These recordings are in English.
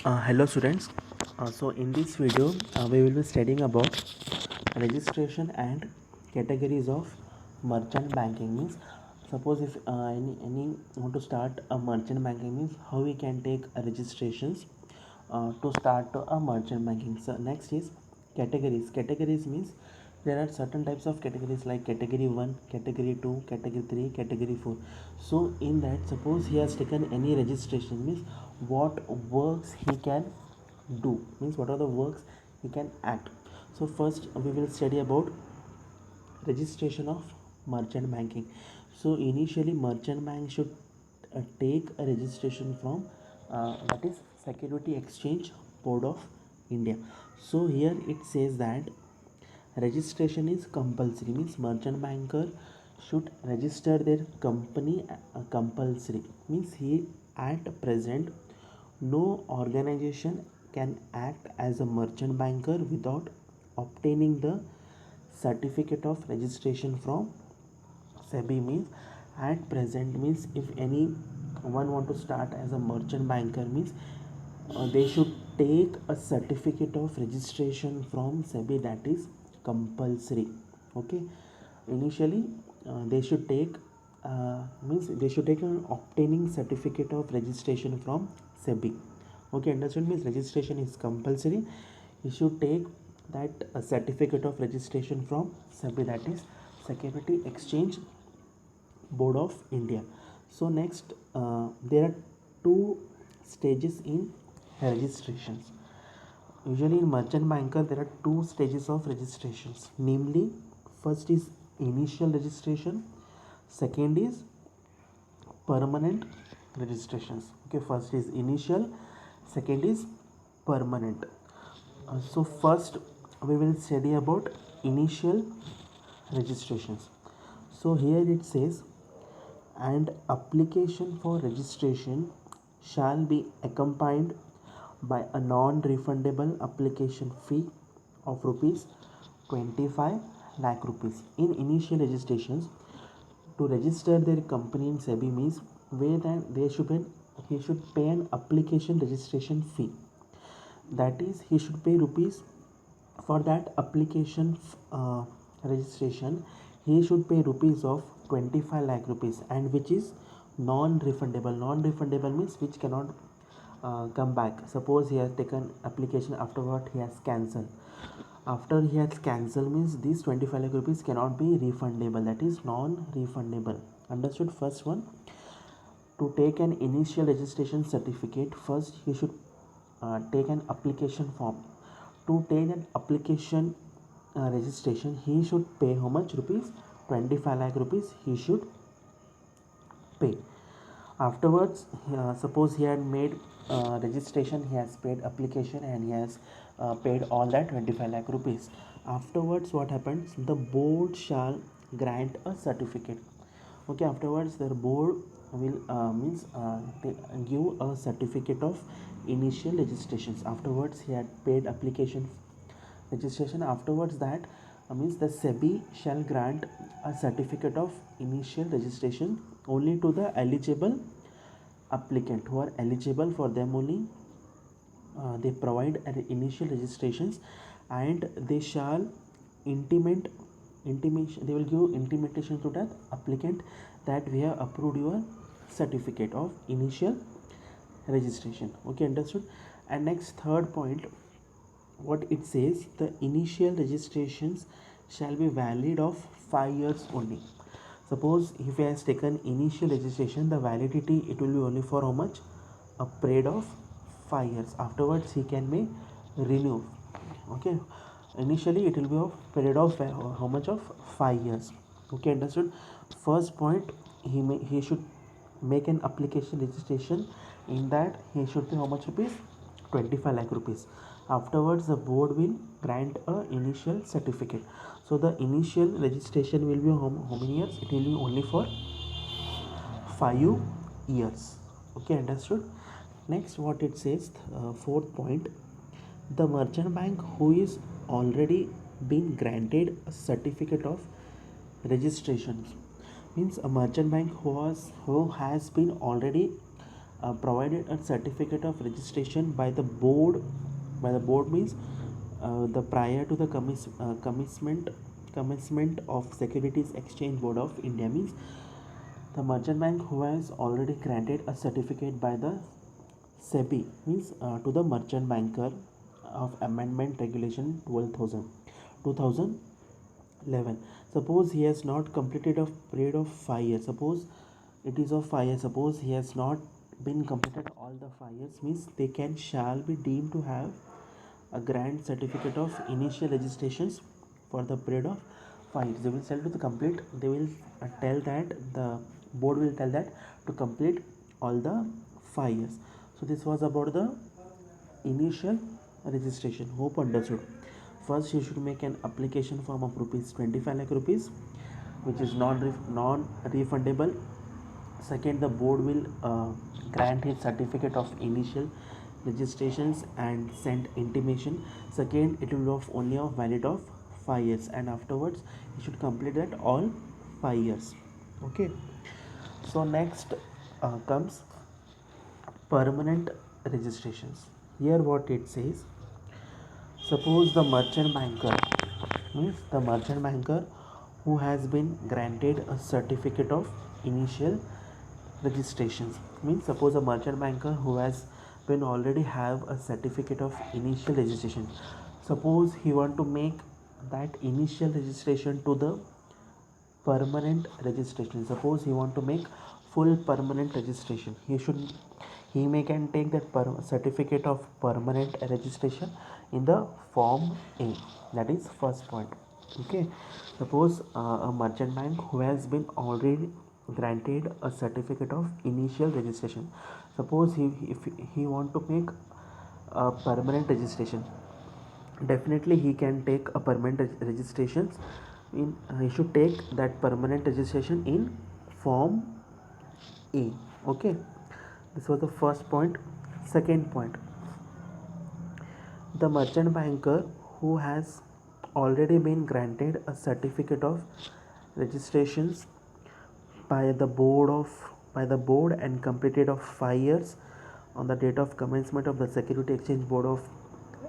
Hello students. So in this video we will be studying about registration and categories of merchant banking. Means suppose if any want to start a merchant banking, means how we can take registrations to start a merchant banking. So next is categories. Categories means there are certain types of categories like category 1, category 2, category 3, category 4. So in that, suppose he has taken any registration, means what works he can do, means what are the works he can act. So first we will study about registration of merchant banking. So initially merchant bank should take a registration from that is Security Exchange Board of India. So here it says that registration is compulsory, means merchant banker should register their company compulsory, means he at present no organization can act as a merchant banker without obtaining the certificate of registration from SEBI. Means at present, means if any one want to start as a merchant banker, means they should take a certificate of registration from SEBI, that is compulsory. Okay, initially they should take means they should take an obtaining certificate of registration from SEBI. Okay, understood? Means registration is compulsory. You should take that certificate of registration from SEBI, that is Security Exchange Board of India. So next, there are two stages in registrations. Usually in merchant banker there are two stages of registrations, namely first is initial registration, second is permanent registrations. Okay, first is initial, second is permanent. So first we will study about initial registrations. So here it says, and application for registration shall be accompanied by a non-refundable application fee of rupees 25 lakh rupees. In initial registrations, to register their company in SEBI, means where that he should pay an application registration fee, that is he should pay rupees for that application registration. He should pay rupees of 25 lakh rupees, and which is non-refundable. Non-refundable means which cannot come back. Suppose he has taken application, afterward he has cancelled, after he has cancelled, means these 25 lakh rupees cannot be refundable, that is non-refundable. Understood? First one, to take an initial registration certificate, first he should take an application form. To take an application registration, he should pay how much rupees? 25 lakh rupees he should pay. Afterwards, suppose he had made registration, he has paid application, and he has paid all that 25 lakh rupees. Afterwards, what happens? The board shall grant a certificate. Okay, afterwards the board will they give a certificate of initial registrations. Afterwards he had paid application registration. Afterwards that means the SEBI shall grant a certificate of initial registration only to the eligible applicant who are eligible. For them only they provide initial registrations, and they shall intimation they will give intimation to that applicant that we have approved your certificate of initial registration. Okay, understood? And next, third point, what it says, the initial registrations shall be valid of 5 years only. Suppose if he has taken initial registration, the validity it will be only for how much? A period of 5 years. Afterwards he can may renew. Okay, initially it will be of period of how much? Of 5 years. Okay, understood? First point, he should make an application registration. In that he should pay how much rupees? 25 lakh rupees. Afterwards the board will grant a initial certificate. So the initial registration will be how many years? It will be only for 5 years. Okay, understood? Next, what it says, fourth point, the merchant bank who is already been granted a certificate of registration, means a merchant bank who has been already provided a certificate of registration by the board. By the board means the prior to the commencement of Securities Exchange Board of India, means the merchant bank who has already granted a certificate by the SEBI, means to the merchant banker of amendment regulation 2011. Suppose he has not completed a period of 5 years. Suppose it is of 5 years. Suppose he has not been completed all the 5 years, means they can shall be deemed to have a grant certificate of initial registrations for the period of 5 years. They will tell to the complete. They will tell that the board will tell that to complete all the 5 years. So this was about the initial registration. Hope understood. First, you should make an application form of rupees 25 lakh rupees, which is non-refundable. Second, the board will grant his certificate of initial registrations and send intimation. Second, it will be only of valid of 5 years, and afterwards you should complete that all 5 years. Okay. So next comes permanent registrations. Here what it says, suppose the merchant banker, means the merchant banker who has been granted a certificate of initial registrations, means suppose a merchant banker who has been already have a certificate of initial registration. Suppose he want to make that initial registration to the permanent registration. Suppose he want to make full permanent registration, he may can take that certificate of permanent registration in the form A. That is first point. Okay. Suppose a merchant bank who has been already granted a certificate of initial registration. Suppose if he want to make a permanent registration, definitely he can take a permanent registrations in he should take that permanent registration in form A. Okay, this was the first point. Second point, the merchant banker who has already been granted a certificate of registrations by the board and completed of 5 years on the date of commencement of the Security Exchange Board of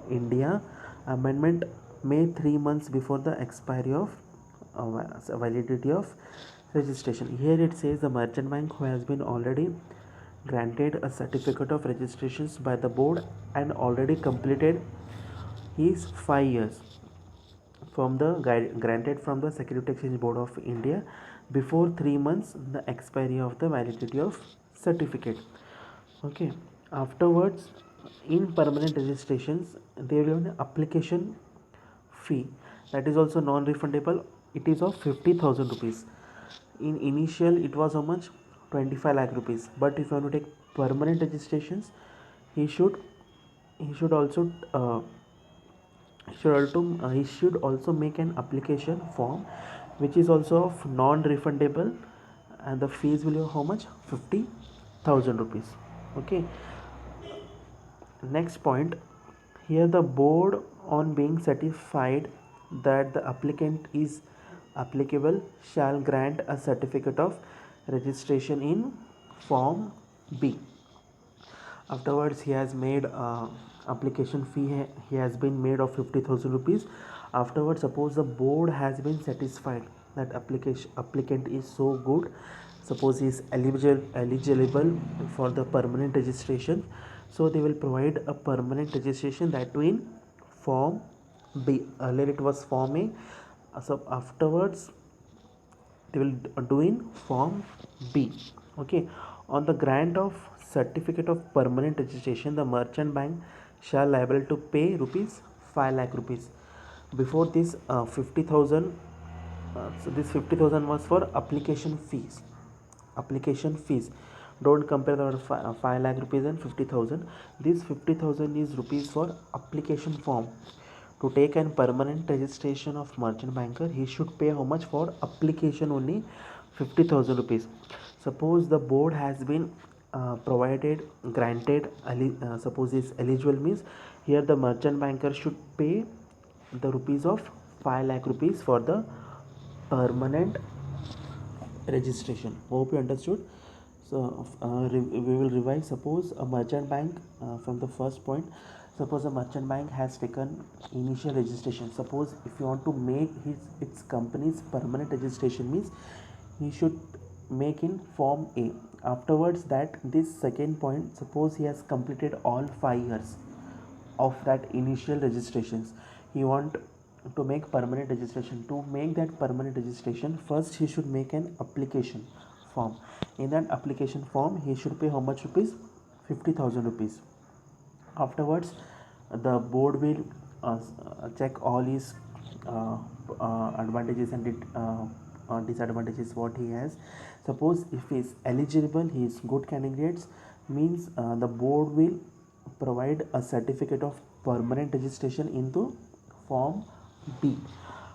India amendment, may 3 months before the expiry of validity of registration. Here it says the merchant bank who has been already granted a certificate of registrations by the board and already completed his 5 years from the granted from the Security Exchange Board of India before 3 months the expiry of the validity of certificate. Okay, afterwards in permanent registrations there will be an application fee that is also non-refundable. It is of 50,000 rupees. In initial it was how much, 25 lakh rupees, but if you want to take permanent registrations, he should also he should also make an application form which is also of non-refundable, and the fees will be how much, 50,000 rupees. Okay, next point, here the board on being certified that the applicant is applicable shall grant a certificate of registration in form B. Afterwards he has made application fee, he has been made of 50,000 rupees. Afterwards, suppose the board has been satisfied that applicant is so good, suppose he is eligible for the permanent registration, so they will provide a permanent registration, that too in form B. Earlier it was form A, so afterwards they will do in form B. Okay, on the grant of certificate of permanent registration, the merchant bank shall liable to pay rupees 5 lakh rupees. Before this 50,000, so this 50,000 was for application fees. Don't compare the 5 lakh rupees and 50,000. This 50,000 is rupees for application form. To take an permanent registration of merchant banker, he should pay how much for application only, 50,000 rupees. Suppose the board has been granted, suppose is eligible, means here the merchant banker should pay the rupees of 5 lakh rupees for the permanent registration. Hope you understood. So we will revise. Suppose a merchant bank, from the first point, suppose a merchant bank has taken initial registration. Suppose if you want to make its company's permanent registration, means he should make in form A. Afterwards, that this second point, suppose he has completed all 5 years of that initial registrations, he want to make permanent registration. To make that permanent registration, first he should make an application form. In that application form, he should pay how much rupees? 50,000 rupees. Afterwards, the board will check all his uh, advantages and disadvantages what he has. Suppose if he is eligible, he is good candidates, means the board will provide a certificate of permanent registration into form B.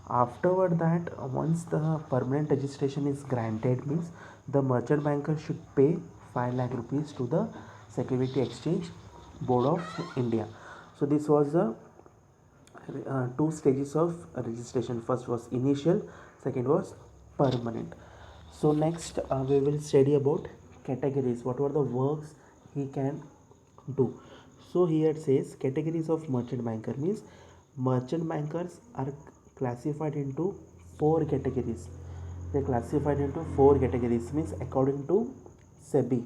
Afterward that, once the permanent registration is granted, means the merchant banker should pay 5 lakh rupees to the Security Exchange Board of India. So this was the two stages of registration. First was initial, second was permanent. So next we will study about categories. What were the works he can do? So here it says categories of merchant banker, means merchant bankers are classified into 4 categories. They are classified into 4 categories, means according to SEBI,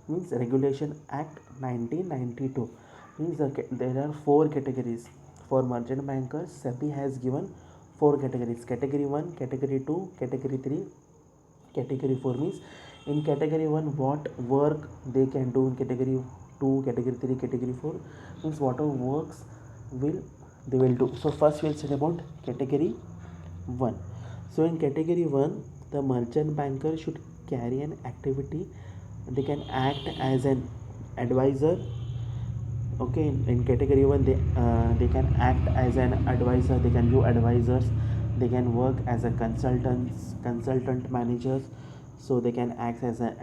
means Regulation Act 1992, means there are 4 categories for merchant bankers. SEBI has given 4 categories: category 1, category 2, category 3, category 4. Means in category 1 what work they can do, in category 2, category 3, category 4, means whatever works will they will do. So first we'll study about category 1. So in category 1, the merchant banker should carry an activity. They can act as an advisor. Okay, in category 1, they can act as an advisor, they can do advisors, they can work as a consultant managers, so they can act as an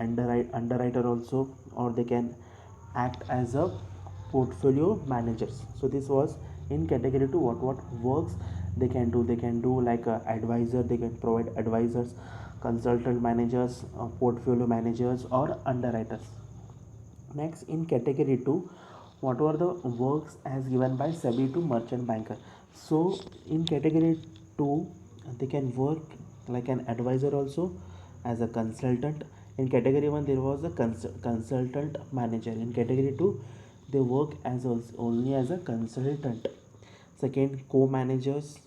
underwriter also, or they can act as a portfolio managers. So this was in category 2, what works they can do. They can do like a advisor, they can provide advisors, consultant managers, portfolio managers, or underwriters. Next, in category 2, what were the works as given by SEBI to merchant banker? So in category 2, they can work like an advisor also, as a consultant. In category 1, there was a consultant manager. In category 2, they work as only as a consultant. Second, co-managers,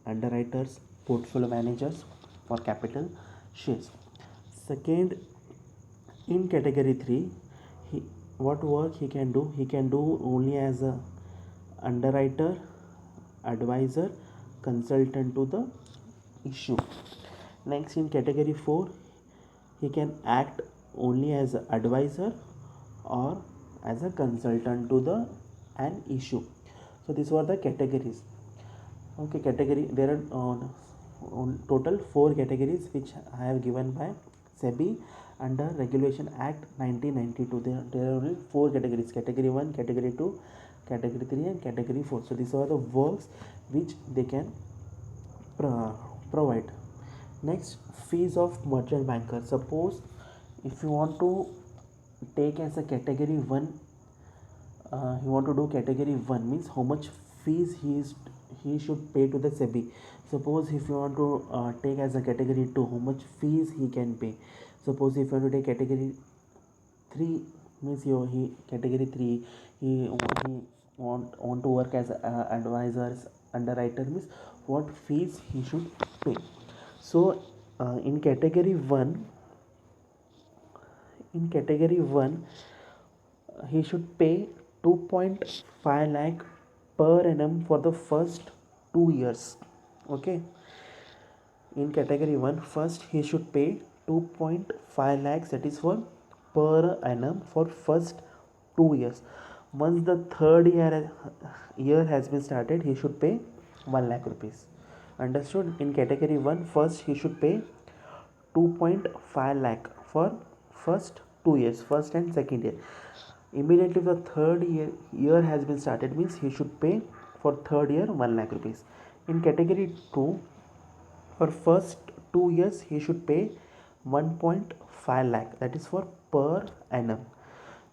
underwriters, portfolio managers for capital shares. Second, in category 3, he, what work he can do? He can do only as a underwriter, advisor, consultant to the issue. Next, in category 4, he can act only as an advisor or as a consultant to the an issue. So these were the categories. Okay, category, there are on total 4 categories which I have given by SEBI under Regulation Act 1992. There are only 4 categories: category 1, category 2, category 3, and category 4. So these are the works which they can provide. Next, fees of merchant banker. Suppose if you want to take as a category 1, you want to do category 1, means how much fees he should pay to the SEBI. Suppose if you want to take as a category 2, how much fees he can pay. Suppose if you want to take category 3, means he category 3, he want to work as advisors, underwriter, means what fees he should pay. So in category 1, he should pay 2.5 lakh per annum for the first 2 years. Okay, in category 1, first he should pay 2.5 lakhs, that is for per annum for first 2 years. Once the third year has been started, he should pay 1 lakh rupees. Understood? In category 1, first he should pay 2.5 lakh for first 2 years, first and second year. Immediately the third year has been started, means he should pay for third year 1 lakh rupees. In category 2, for first 2 years he should pay 1.5 lakh, that is for per annum.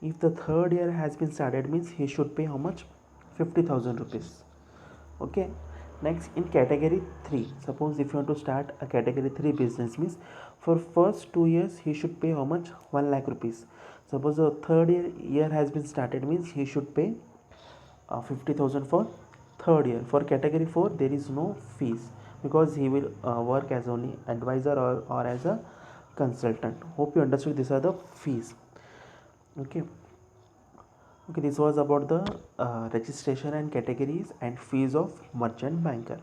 If the third year has been started means he should pay how much? 50,000 rupees. Okay. Next, in category 3, suppose if you want to start a category 3 business means for first 2 years he should pay how much? 1 lakh rupees. Suppose the third year has been started means he should pay 50,000 for third year. For category 4 there is no fees because he will work as only advisor or as a consultant. Hope you understood these are the fees. Okay. Okay, this was about the registration and categories and fees of merchant banker.